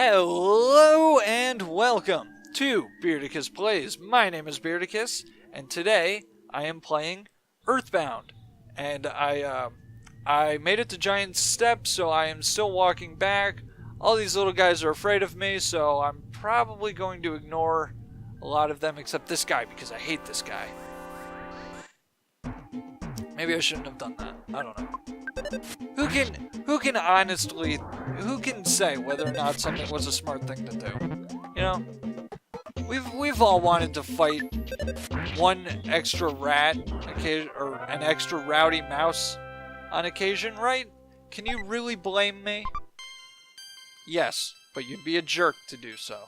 Hello and welcome to Beardicus Plays. My name is Beardicus, and today I am playing Earthbound. And I made it to Giant Step, so I am still walking back. All these little guys are afraid of me, so I'm probably going to ignore a lot of them except this guy because I hate this guy. Maybe I shouldn't have done that. I don't know. Who can say whether or not something was a smart thing to do? You know? We've all wanted to fight one extra rat occasion, or an extra rowdy mouse on occasion, right? Can you really blame me? Yes, but you'd be a jerk to do so.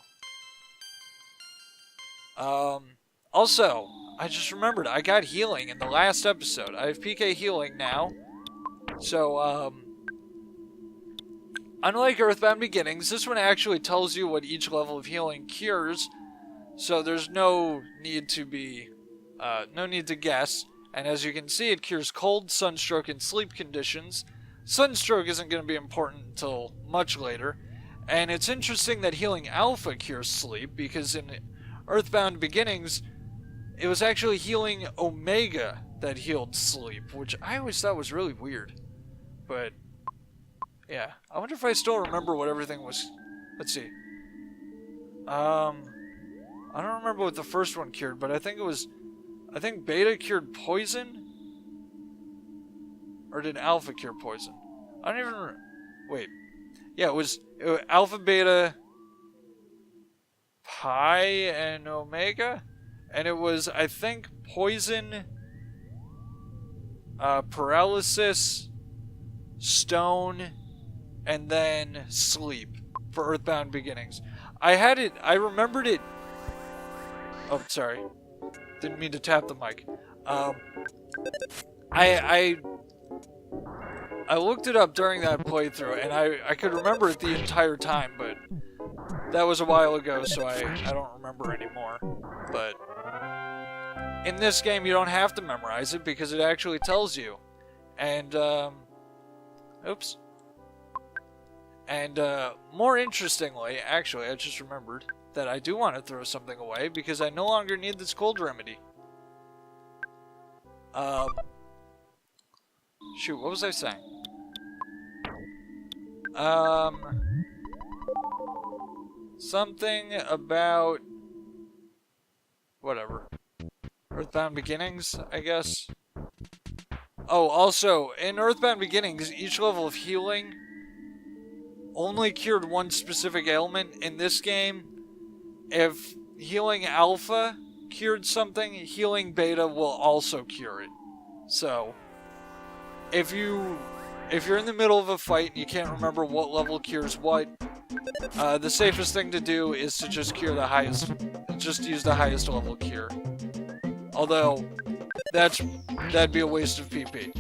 Also, I just remembered I got healing in the last episode. I have PK healing now. So, unlike Earthbound Beginnings, this one actually tells you what each level of healing cures. So there's no need to guess. And as you can see, it cures cold, sunstroke, and sleep conditions. Sunstroke isn't going to be important until much later. And it's interesting that healing alpha cures sleep, because in Earthbound Beginnings, it was actually healing omega that healed sleep, which I always thought was really weird. But, yeah. I wonder if I still remember what everything was. Let's see. I don't remember what the first one cured, but I think beta cured poison? Or did alpha cure poison? I don't even wait. Yeah, it was alpha, beta, pi, and omega? And it was, I think, poison, paralysis, stone, and then sleep for Earthbound Beginnings. I remembered it. Oh, sorry. Didn't mean to tap the mic. I looked it up during that playthrough, and I could remember it the entire time, but that was a while ago, so I don't remember anymore. But in this game, you don't have to memorize it because it actually tells you. And, oops. And, more interestingly, actually, I just remembered that I do want to throw something away because I no longer need this cold remedy. Shoot, what was I saying? Something about... whatever. Earthbound Beginnings, I guess. Oh, also, in Earthbound Beginnings, each level of healing only cured one specific ailment. In this game, if healing alpha cured something, healing beta will also cure it. So, if you're in the middle of a fight and you can't remember what level cures what, the safest thing to do is to just use the highest level cure. Although, that'd be a waste of PP,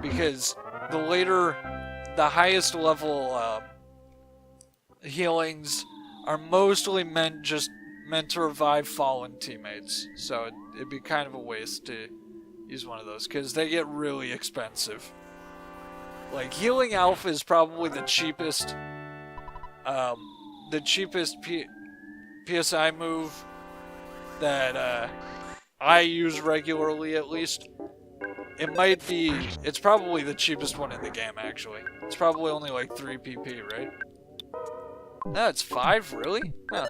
because the highest level healings are mostly meant to revive fallen teammates. So it'd be kind of a waste to use one of those, because they get really expensive. Like, healing alpha is probably the cheapest PSI move that I use regularly, at least. It's probably the cheapest one in the game, actually. It's probably only like 3 PP, right? No, it's 5, really? Huh.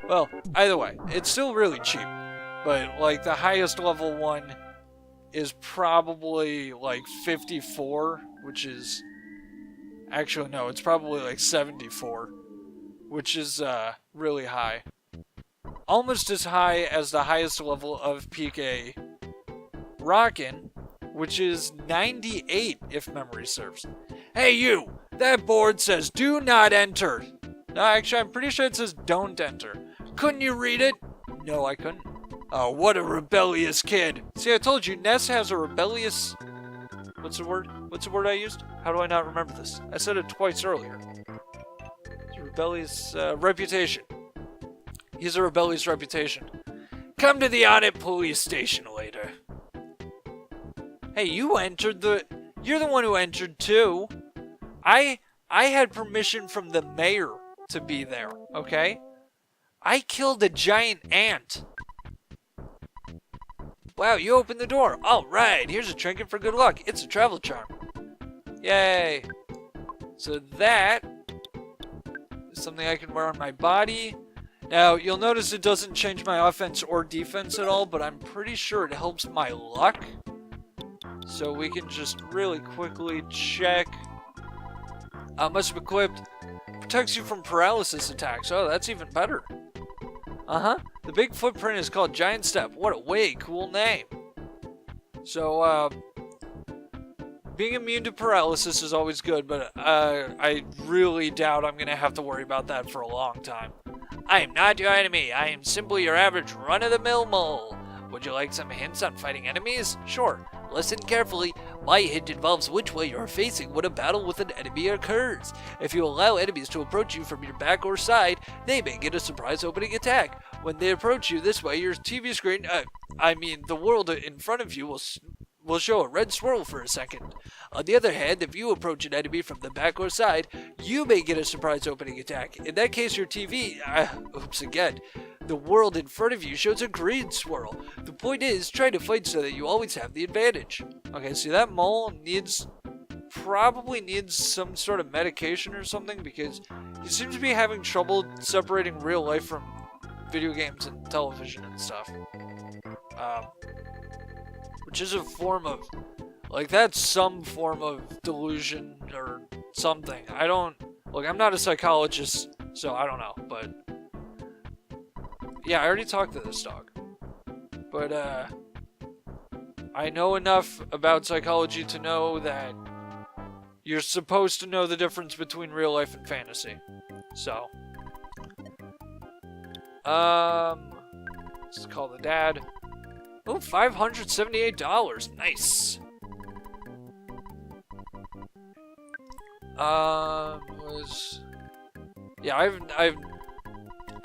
Well, either way, it's still really cheap. But, like, the highest level one is probably, like, 54, which is... Actually, no, it's probably, like, 74, which is, really high. Almost as high as the highest level of PK Rockin', which is 98, if memory serves. Hey, you! That board says, do not enter! No, actually, I'm pretty sure it says, don't enter. Couldn't you read it? No, I couldn't. Oh, what a rebellious kid. See, I told you, Ness has a rebellious... What's the word? What's the word I used? How do I not remember this? I said it twice earlier. It's a rebellious, reputation. He's a rebellious reputation. Come to the Audit Police Station later. Hey, you entered the... You're the one who entered, too. I had permission from the mayor to be there, okay? I killed a giant ant. Wow, you opened the door. All right, here's a trinket for good luck. It's a travel charm. Yay. So that is something I can wear on my body. Now, you'll notice it doesn't change my offense or defense at all, but I'm pretty sure it helps my luck. So we can just really quickly check. Must have equipped. Protects you from paralysis attacks. Oh, that's even better. The big footprint is called Giant Step. What a way cool name. So, being immune to paralysis is always good, but I really doubt I'm going to have to worry about that for a long time. I am not your enemy. I am simply your average run-of-the-mill mole. Would you like some hints on fighting enemies? Sure. Listen carefully. My hint involves which way you're facing when a battle with an enemy occurs. If you allow enemies to approach you from your back or side, they may get a surprise opening attack. When they approach you this way, your TV screen, the world in front of you will show a red swirl for a second. On the other hand, if you approach an enemy from the back or side, you may get a surprise opening attack. In that case, your TV, the world in front of you shows a green swirl. The point is, try to fight so that you always have the advantage. Okay, see that mole probably needs some sort of medication or something because he seems to be having trouble separating real life from video games and television and stuff. Which is a form of, that's some form of delusion or something. I'm not a psychologist, so I don't know, but yeah, I already talked to this dog. But, I know enough about psychology to know that you're supposed to know the difference between real life and fantasy. So, let's call the dad. Oh, $578. Nice.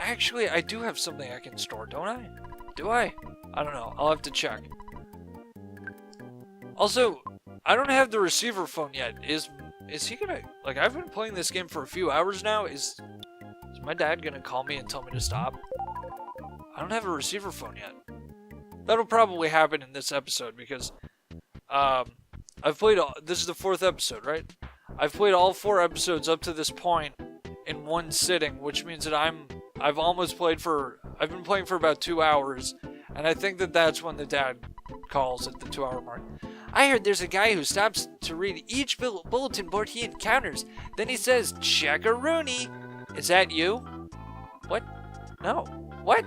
Actually, I do have something I can store, don't I? Do I? I don't know. I'll have to check. Also, I don't have the receiver phone yet. Is he gonna... I've been playing this game for a few hours now. Is my dad gonna call me and tell me to stop? I don't have a receiver phone yet. That'll probably happen in this episode because I've played this is the 4th episode, right? I've played all 4 episodes up to this point in one sitting, which means that I've been playing for about 2 hours, and I think that's when the dad calls at the 2-hour mark. I heard there's a guy who stops to read each bulletin board he encounters. Then he says, "Check-a-rooney." Is that you? What? No. What?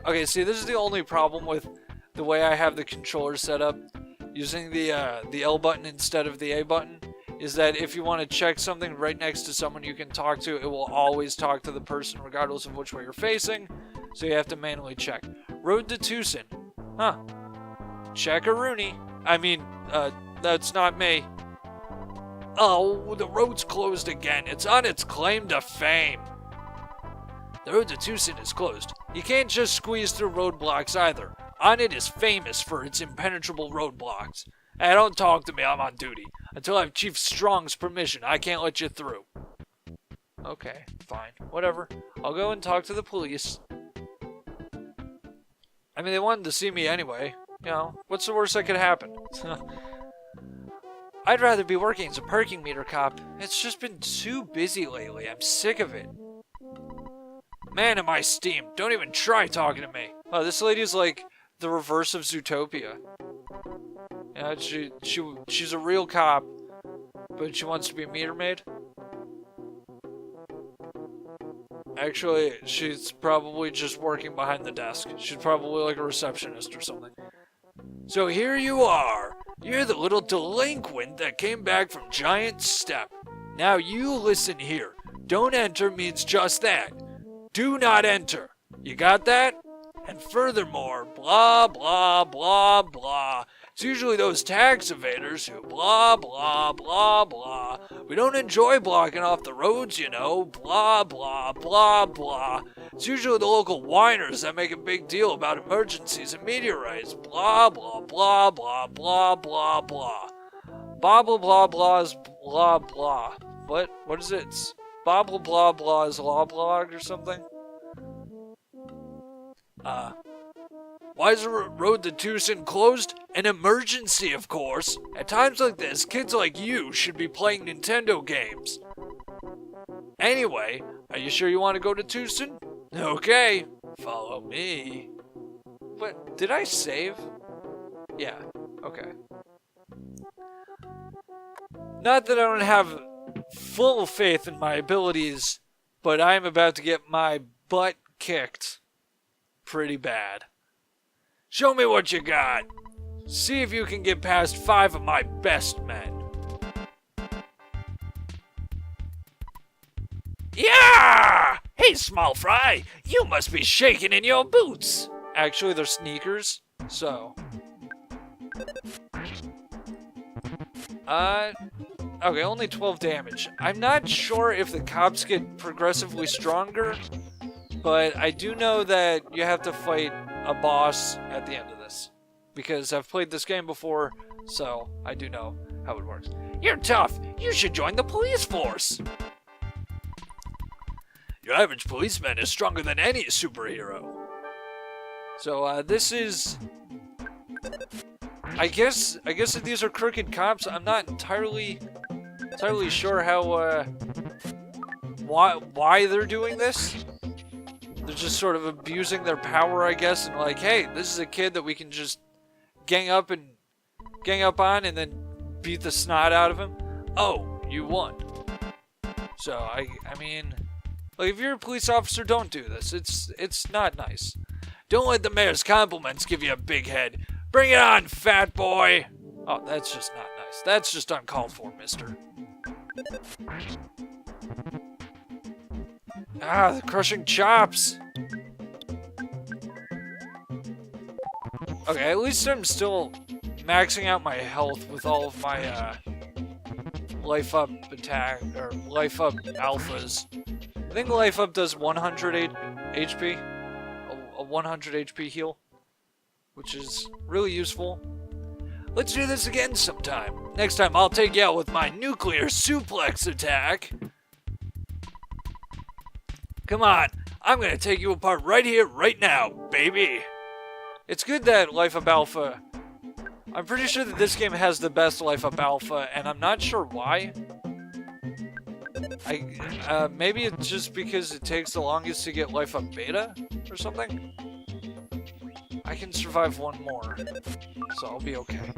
Okay, see, this is the only problem with the way I have the controller set up. Using the L button instead of the A button is that if you want to check something right next to someone you can talk to, it will always talk to the person regardless of which way you're facing. So you have to manually check. Road to Tucson. Huh. Check-a-rooney. That's not me. Oh, the road's closed again. It's on its claim to fame. The road to Tucson is closed. You can't just squeeze through roadblocks either. On it is famous for its impenetrable roadblocks. Hey, don't talk to me, I'm on duty. Until I have Chief Strong's permission, I can't let you through. Okay, fine. Whatever. I'll go and talk to the police. They wanted to see me anyway. What's the worst that could happen? I'd rather be working as a parking meter cop. It's just been too busy lately. I'm sick of it. Man, am I steamed. Don't even try talking to me. Oh, this lady's like the reverse of Zootopia. Yeah, she's a real cop, but she wants to be a meter maid. Actually, she's probably just working behind the desk. She's probably like a receptionist or something. So here you are. You're the little delinquent that came back from Giant Step. Now you listen here. Don't enter means just that. Do not enter. You got that? And furthermore, blah, blah, blah, blah. It's usually those tax evaders who blah, blah, blah, blah. We don't enjoy blocking off the roads, Blah, blah, blah, blah. It's usually the local whiners that make a big deal about emergencies and meteorites. Blah, blah, blah, blah, blah, blah, blah. Blah, blah, blah, blah is blah, blah. What? What is it? It's blah blah blah blah is law blog or something? Why is the road to Tucson closed? An emergency, of course. At times like this, kids like you should be playing Nintendo games. Anyway, are you sure you want to go to Tucson? Okay, follow me. What? Did I save? Yeah, okay. Not that I don't have full faith in my abilities, but I'm about to get my butt kicked pretty bad. Show me what you got. See if you can get past 5 of my best men. Yeah! Hey, small fry, you must be shaking in your boots. Actually, they're sneakers, so. Okay, only 12 damage. I'm not sure if the cops get progressively stronger, but I do know that you have to fight a boss at the end of this. Because I've played this game before, so I do know how it works. You're tough. You should join the police force. Your average policeman is stronger than any superhero. So, this is... I guess that these are crooked cops. I'm not entirely sure how, why they're doing this. They're just sort of abusing their power, I guess, and like, hey, this is a kid that we can just gang up on and then beat the snot out of him. Oh, you won. So, I mean, like, if you're a police officer, don't do this. It's not nice. Don't let the mayor's compliments give you a big head. Bring it on, fat boy! Oh, that's just not nice. That's just uncalled for, mister. Ah, the crushing chops! Okay, at least I'm still maxing out my health with all of my, life up attack, or life up alphas. I think life up does 100 HP. A 100 HP heal. Which is really useful. Let's do this again sometime. Next time I'll take you out with my nuclear suplex attack. Come on, I'm gonna take you apart right here, right now, baby. It's good that Life Up Alpha... I'm pretty sure that this game has the best Life Up Alpha, and I'm not sure why. Maybe it's just because it takes the longest to get Life Up Beta or something? I can survive one more, so I'll be okay.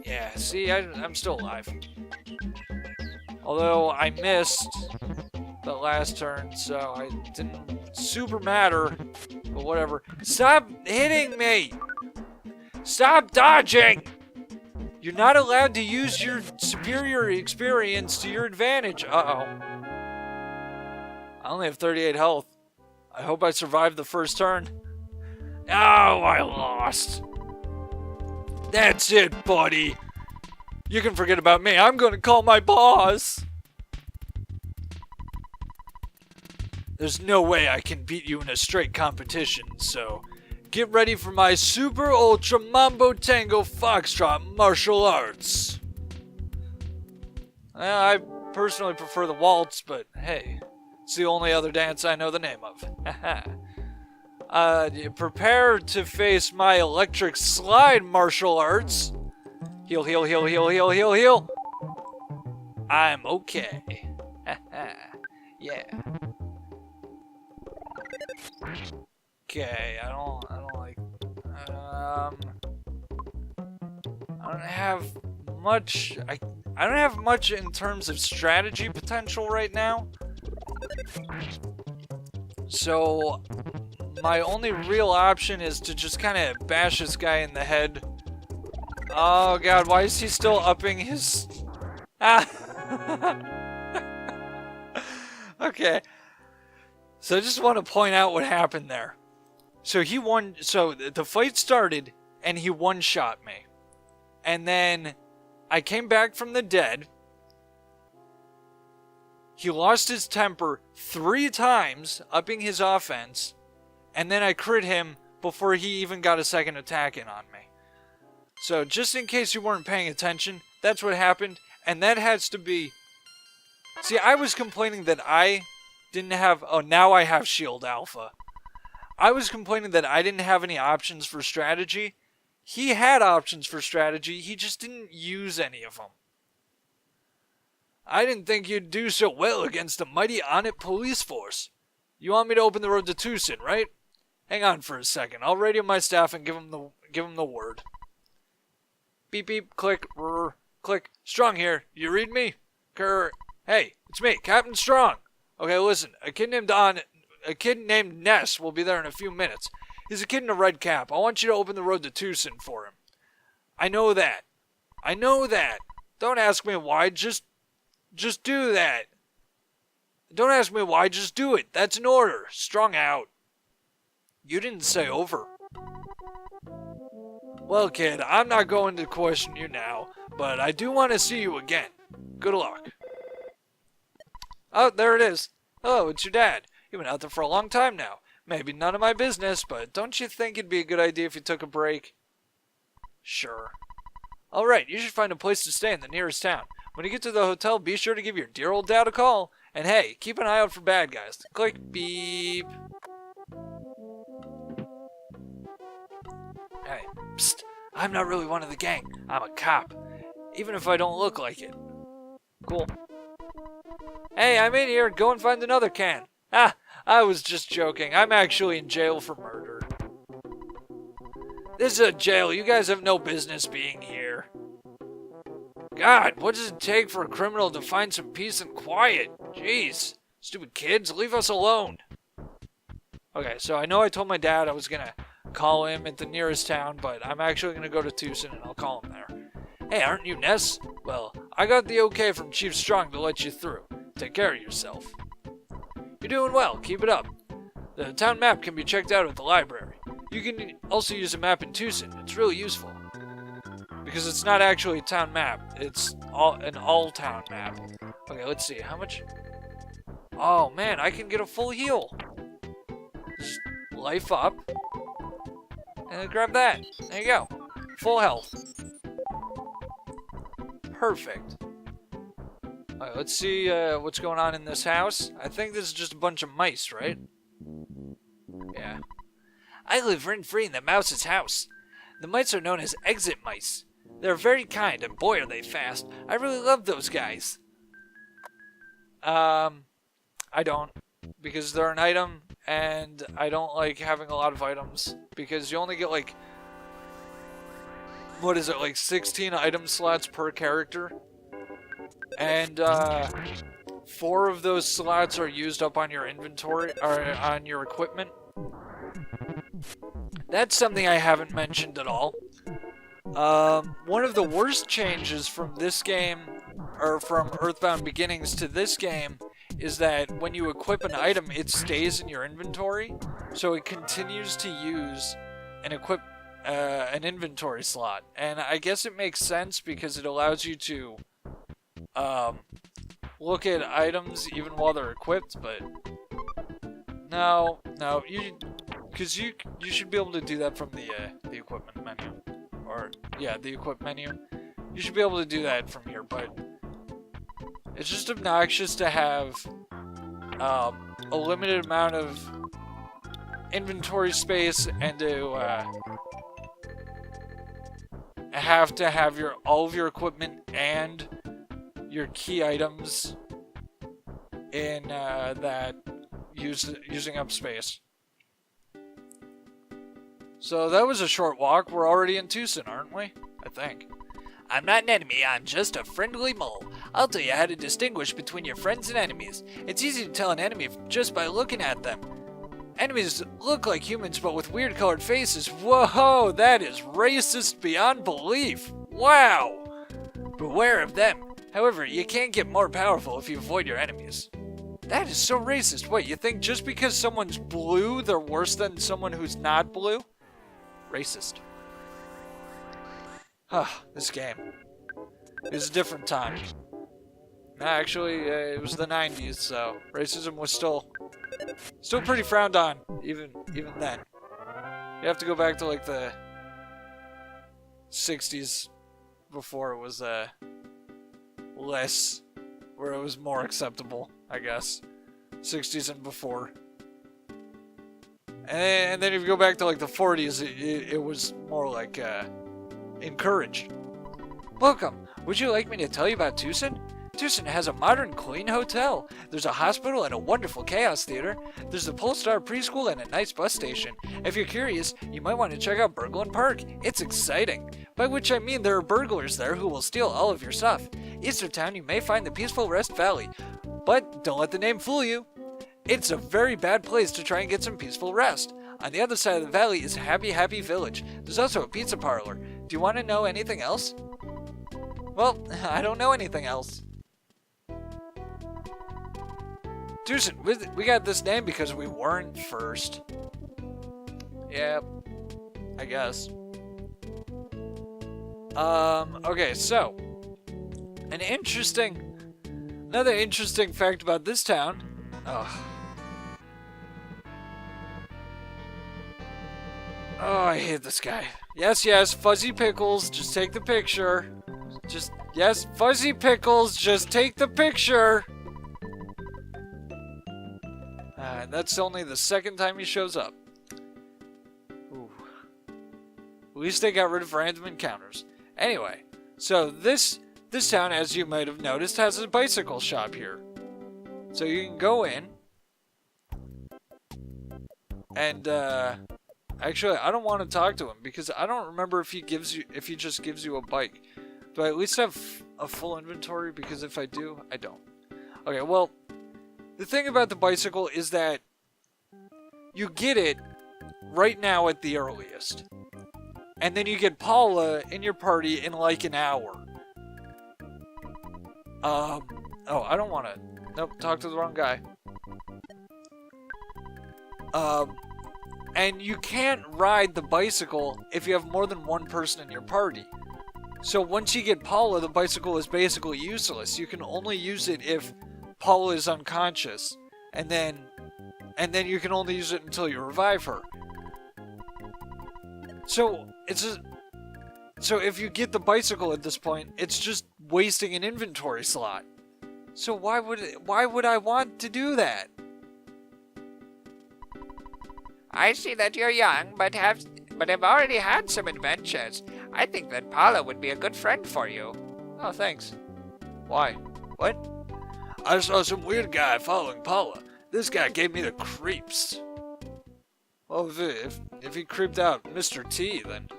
Yeah, see, I'm still alive. Although I missed the last turn, so it didn't super matter, but whatever. Stop hitting me! Stop dodging! You're not allowed to use your superior experience to your advantage. Uh-oh. I only have 38 health. I hope I survived the first turn. Oh, I lost. That's it, buddy. You can forget about me. I'm gonna call my boss. There's no way I can beat you in a straight competition, so get ready for my Super Ultra Mambo Tango Foxtrot martial arts. I personally prefer the waltz, but hey, it's the only other dance I know the name of. Prepare to face my electric slide martial arts. Heal, heal, heal, heal, heal, heal, heal. I'm okay. Yeah. Okay, I don't like. I don't have much. I don't have much in terms of strategy potential right now. So my only real option is to just kind of bash this guy in the head. Oh god, why is he still upping his... Ah! Okay. So I just want to point out what happened there. So he won... So the fight started, and he one-shot me. And then I came back from the dead. He lost his temper 3 times, upping his offense. And then I crit him before he even got a second attack in on me. So just in case you weren't paying attention, that's what happened. And that has to be See, I was complaining that I didn't have... Oh, now I have Shield Alpha. I was complaining that I didn't have any options for strategy. He had options for strategy, he just didn't use any of them. I didn't think you'd do so well against the mighty Onit police force. You want me to open the road to Tucson, right? Hang on for a second. I'll radio my staff and give him the word. Beep beep, click, click. Strong here. You read me? Hey, it's me, Captain Strong. Okay, listen. A kid named Ness will be there in a few minutes. He's a kid in a red cap. I want you to open the road to Tucson for him. I know that. Don't ask me why. Just do that. Don't ask me why. Just do it. That's an order. Strong out. You didn't say over. Well, kid, I'm not going to question you now, but I do want to see you again. Good luck. Oh, there it is. Oh, it's your dad. You've been out there for a long time now. Maybe none of my business, but don't you think it'd be a good idea if you took a break? Sure. Alright, you should find a place to stay in the nearest town. When you get to the hotel, be sure to give your dear old dad a call. And hey, keep an eye out for bad guys. Click beep. Hey, psst. I'm not really one of the gang. I'm a cop. Even if I don't look like it. Cool. Hey, I'm in here. Go and find another can. Ah, I was just joking. I'm actually in jail for murder. This is a jail. You guys have no business being here. God, what does it take for a criminal to find some peace and quiet? Jeez. Stupid kids, leave us alone. Okay, so I know I told my dad I was gonna call him at the nearest town, but I'm actually gonna go to Tucson and I'll call him there. Hey, aren't you Ness? Well, I got the okay from Chief Strong to let you through. Take care of yourself. You're doing well. Keep it up. The town map can be checked out at the library. You can also use a map in Tucson. It's really useful. Because it's not actually a town map. It's an all-town map. Okay, let's see. How much? Oh, man. I can get a full heal. Just life up. And then grab that. There you go. Full health. Perfect. Alright, let's see what's going on in this house. I think this is just a bunch of mice, right? Yeah. I live rent-free in the mouse's house. The mice are known as exit mice. They're very kind, and boy are they fast. I really love those guys. I don't. Because they're an item, and I don't like having a lot of items. Because you only get like... What is it, like 16 item slots per character? And 4 of those slots are used up on your inventory, or on your equipment. That's something I haven't mentioned at all. One of the worst changes from this game, or from Earthbound Beginnings to this game, is that when you equip an item, it stays in your inventory, so it continues to use an inventory slot. And I guess it makes sense because it allows you to look at items even while they're equipped, but no, because you should be able to do that from the equipment menu, or yeah, the equip menu. You should be able to do that from here, but it's just obnoxious to have a limited amount of inventory space and to have to have all of your equipment and your key items in that using up space. So that was a short walk. We're already in Tucson, aren't we? I think. I'm not an enemy, I'm just a friendly mole. I'll tell you how to distinguish between your friends and enemies. It's easy to tell an enemy just by looking at them. Enemies look like humans but with weird colored faces. Whoa, that is racist beyond belief. Wow! Beware of them. However, you can't get more powerful if you avoid your enemies. That is so racist. Wait, you think just because someone's blue, they're worse than someone who's not blue? Racist. This game. It was a different time. Actually, it was the 90s, so racism was still pretty frowned on, even then. You have to go back to like the 60s before it was less where it was more acceptable, I guess. 60s and before. And then if you go back to like the 40s, it was more like encouraged. Welcome. Would you like me to tell you about Tucson? Tucson has a modern, clean hotel. There's a hospital and a wonderful chaos theater. There's a Polestar preschool and a nice bus station. If you're curious, you might want to check out Burglin Park. It's exciting. By which I mean there are burglars there who will steal all of your stuff. East of town, you may find the peaceful Rest Valley. But don't let the name fool you. It's a very bad place to try and get some peaceful rest. On the other side of the valley is Happy Happy Village. There's also a pizza parlor. Do you want to know anything else? Well, I don't know anything else. Tucson, we got this name because we weren't first. Yep, I guess. Okay, so another interesting fact about this town. Oh, I hate this guy. Yes, Fuzzy Pickles, just take the picture. Yes, Fuzzy Pickles, just take the picture. And that's only the second time he shows up. Ooh. At least they got rid of random encounters. Anyway, so this town, as you might have noticed, has a bicycle shop here. So you can go in. And, actually, I don't want to talk to him because I don't remember if he just gives you a bike. Do I at least have a full inventory? Because if I do, I don't. Okay, well, the thing about the bicycle is that you get it right now at the earliest. And then you get Paula in your party in like an hour. Oh, I don't want to. Nope, talk to the wrong guy. And you can't ride the bicycle if you have more than one person in your party. So once you get Paula, the bicycle is basically useless. You can only use it if Paula is unconscious, and then you can only use it until you revive her. So so if you get the bicycle at this point, it's just wasting an inventory slot. So why would I want to do that? I see that you're young, but have already had some adventures. I think that Paula would be a good friend for you. Oh, thanks. Why? What? I saw some weird guy following Paula. This guy gave me the creeps. Well, if he creeped out Mr. T, then...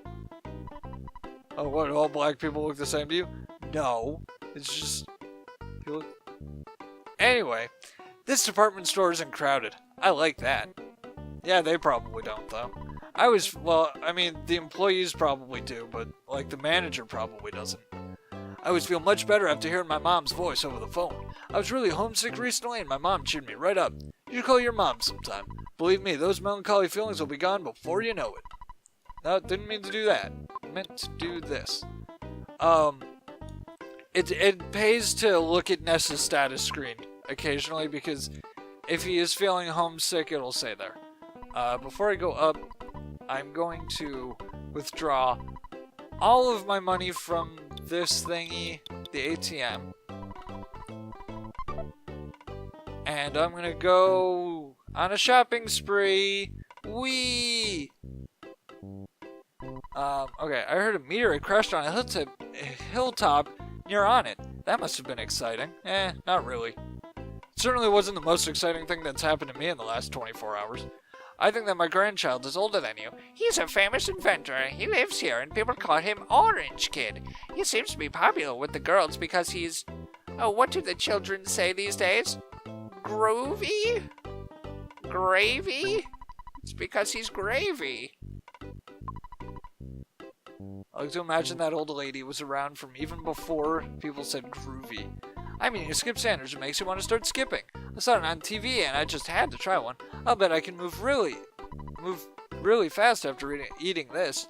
Oh, what, all black people look the same to you? No. It's just... Anyway, this department store isn't crowded. I like that. Yeah, they probably don't, though. The employees probably do, but, like, the manager probably doesn't. I always feel much better after hearing my mom's voice over the phone. I was really homesick recently, and my mom cheered me right up. You should call your mom sometime. Believe me, those melancholy feelings will be gone before you know it. No, didn't mean to do that. I meant to do this. It pays to look at Ness's status screen occasionally, because if he is feeling homesick, it'll say there. Before I go up, I'm going to withdraw all of my money from this thingy, the ATM. And I'm gonna go on a shopping spree. Whee! Okay, I heard a meteorite crashed on a hilltop near on it. That must have been exciting. Not really. It certainly wasn't the most exciting thing that's happened to me in the last 24 hours. I think that my grandchild is older than you. He's a famous inventor. He lives here, and people call him Orange Kid. He seems to be popular with the girls because he's... Oh, what do the children say these days? Groovy? Gravy? It's because he's gravy. I like to imagine that old lady was around from even before people said groovy. I mean, you skip Sanders, it makes you want to start skipping. I saw it on TV and I just had to try one. I'll bet I can move really fast after eating this.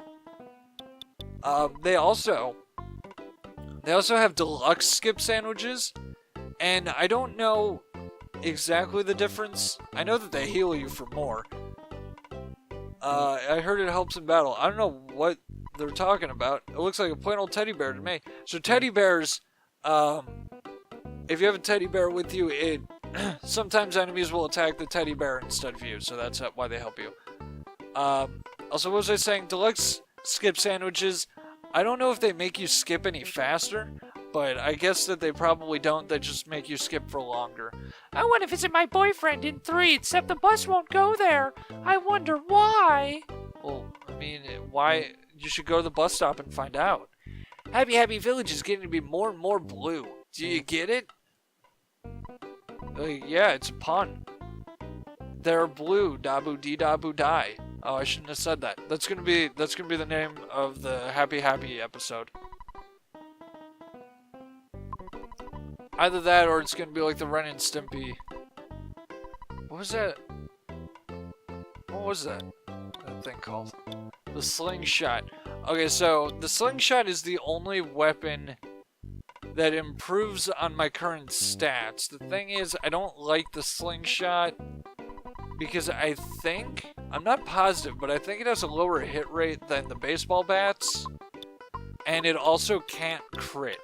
They also have deluxe skip sandwiches, and I don't know exactly the difference. I know that they heal you for more. I heard it helps in battle. I don't know what they're talking about. It looks like a plain old teddy bear to me. So teddy bears, if you have a teddy bear with you, it sometimes enemies will attack the teddy bear instead of you, so that's why they help you. Also, what was I saying? Deluxe skip sandwiches, I don't know if they make you skip any faster, but I guess that they probably don't. They just make you skip for longer. I want to visit my boyfriend in 3, except the bus won't go there. I wonder why. Well, I mean, why? You should go to the bus stop and find out. Happy Happy Village is getting to be more and more blue. Do you get it? Yeah, it's a pun. They're blue, dabu dee dabu die. Oh, I shouldn't have said that. That's gonna be the name of the Happy Happy episode. Either that, or it's gonna be like the Ren and Stimpy. What was that? What was that thing called? The slingshot. Okay, so the slingshot is the only weapon that improves on my current stats. The thing is, I don't like the slingshot because I'm not positive, but I think it has a lower hit rate than the baseball bats, and it also can't crit.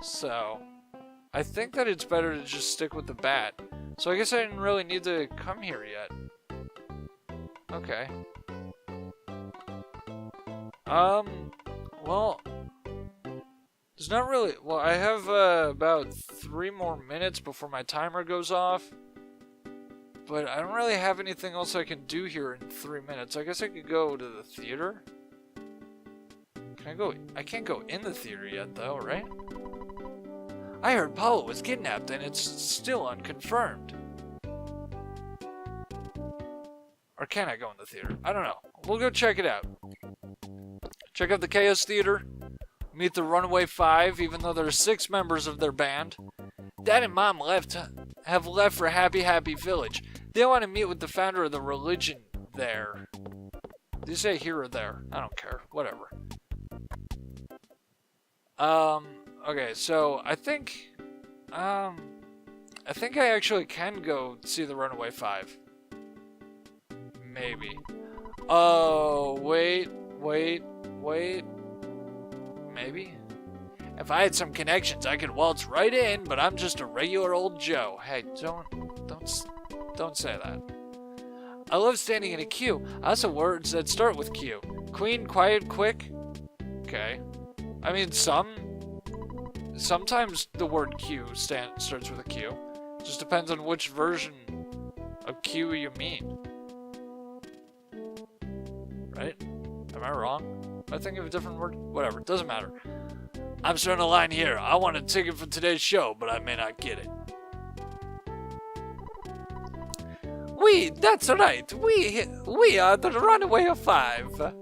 So, I think that it's better to just stick with the bat. So I guess I didn't really need to come here yet. Okay. Well, there's not really... Well, I have about 3 more minutes before my timer goes off. But I don't really have anything else I can do here in 3 minutes. I guess I could go to the theater. Can I go? I can't go in the theater yet, though, right? I heard Paula was kidnapped, and it's still unconfirmed. Or can I go in the theater? I don't know. We'll go check it out. Check out the Chaos Theater. Meet the Runaway 5, even though there are 6 members of their band. Dad and Mom have left for Happy Happy Village. They want to meet with the founder of the religion there. Did you say here or there? I don't care. Whatever. Okay, so I think I actually can go see the Runaway 5. Maybe. Oh, wait. Maybe? If I had some connections, I could waltz right in, but I'm just a regular old Joe. Hey, don't say that. I love standing in a queue. Also words that start with Q. Queen, quiet, quick. Okay. I mean, sometimes the word Q starts with a Q. Just depends on which version of Q you mean. Right? Am I wrong? Am I thinking of a different word? Whatever, doesn't matter. I'm starting a line here. I want a ticket for today's show, but I may not get it. That's right. We are the Runaway of 5.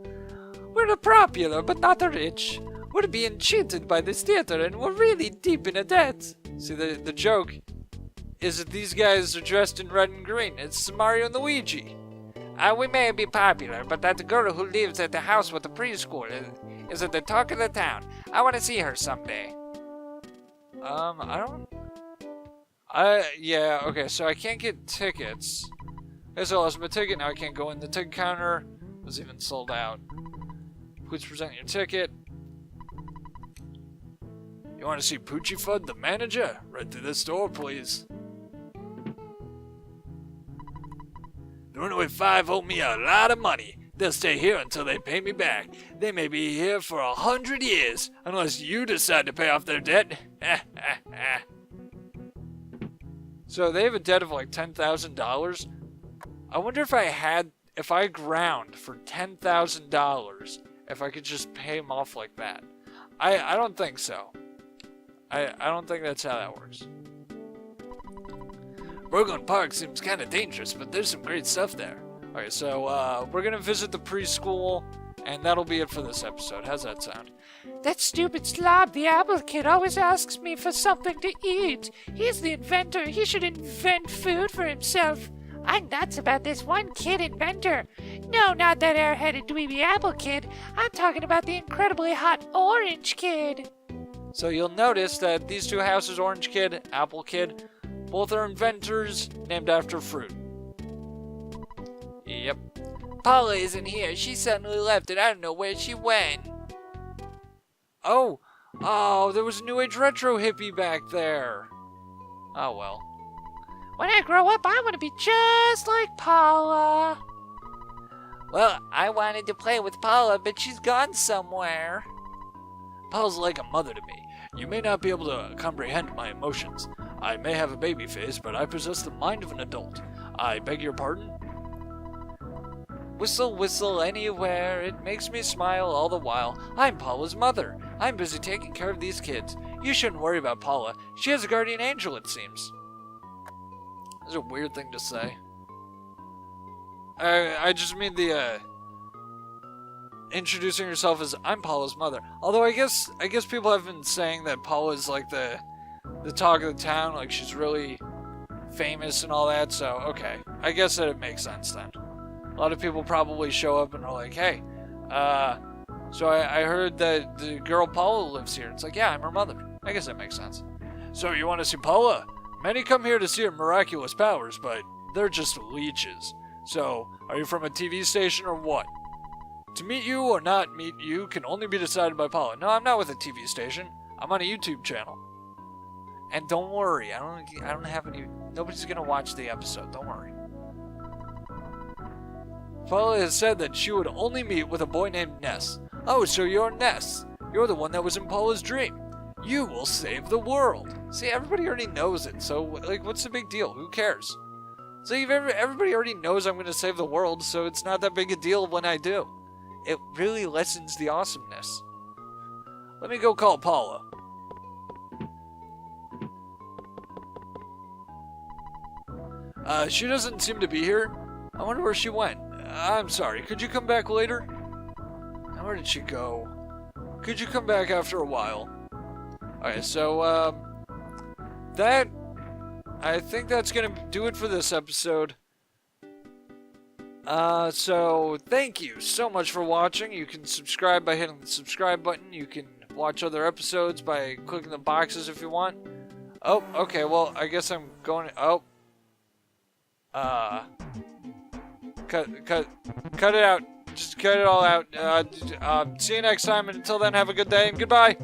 We're popular, but not rich. We're being cheated by this theater, and we're really deep in a debt. See, the joke is that these guys are dressed in red and green. It's Mario and Luigi. We may be popular, but that girl who lives at the house with the preschool is at the talk of the town. I want to see her someday. Yeah, okay, so I can't get tickets. Okay, so I lost my ticket, now I can't go in the ticket counter. It was even sold out. Please present your ticket. You want to see Poochie Fudd, the manager? Right through this door, please. The Runaway 5 owe me a lot of money. They'll stay here until they pay me back. They may be here for 100 years, unless you decide to pay off their debt. So they have a debt of like $10,000. I wonder if I ground for $10,000, if I could just pay them off like that. I don't think so. I don't think that's how that works. Brooklyn Park seems kind of dangerous, but there's some great stuff there. Okay, so we're gonna visit the preschool, and that'll be it for this episode. How's that sound? That stupid slob, the Apple Kid, always asks me for something to eat. He's the inventor. He should invent food for himself. I'm nuts about this one kid inventor. No, not that airheaded dweeby Apple Kid. I'm talking about the incredibly hot Orange Kid. So you'll notice that these two houses, Orange Kid, Apple Kid, both are inventors named after fruit. Yep. Paula isn't here. She suddenly left and I don't know where she went. Oh, Oh, there was a New Age retro hippie back there. Oh, well. When I grow up, I want to be just like Paula. Well, I wanted to play with Paula, but she's gone somewhere. Paula's like a mother to me. You may not be able to comprehend my emotions. I may have a baby face, but I possess the mind of an adult. I beg your pardon? Whistle, whistle anywhere, it makes me smile all the while. I'm Paula's mother. I'm busy taking care of these kids. You shouldn't worry about Paula. She has a guardian angel, it seems. That's a weird thing to say. I just mean the, introducing yourself as I'm Paula's mother. Although I guess people have been saying that Paula's like the talk of the town, like she's really famous and all that, so okay. I guess that it makes sense then. A lot of people probably show up and are like, hey, so I heard that the girl Paula lives here. It's like, yeah, I'm her mother. I guess that makes sense. So you want to see Paula? Many come here to see her miraculous powers, but they're just leeches. So, are you from a TV station or what? To meet you or not meet you can only be decided by Paula. No, I'm not with a TV station. I'm on a YouTube channel. And don't worry, I don't have any. Nobody's gonna watch the episode. Don't worry. Paula has said that she would only meet with a boy named Ness. Oh, so you're Ness. You're the one that was in Paula's dream. You will save the world. See, everybody already knows it, so, like, what's the big deal? Who cares? So everybody already knows I'm going to save the world, so it's not that big a deal when I do. It really lessens the awesomeness. Let me go call Paula. She doesn't seem to be here. I wonder where she went. I'm sorry, could you come back later? Where did she go? Could you come back after a while? Okay, so, I think that's gonna do it for this episode. So, thank you so much for watching. You can subscribe by hitting the subscribe button. You can watch other episodes by clicking the boxes if you want. Oh, okay, well, I guess I'm going, cut it out. Just cut it all out. See you next time, and until then, have a good day, and goodbye!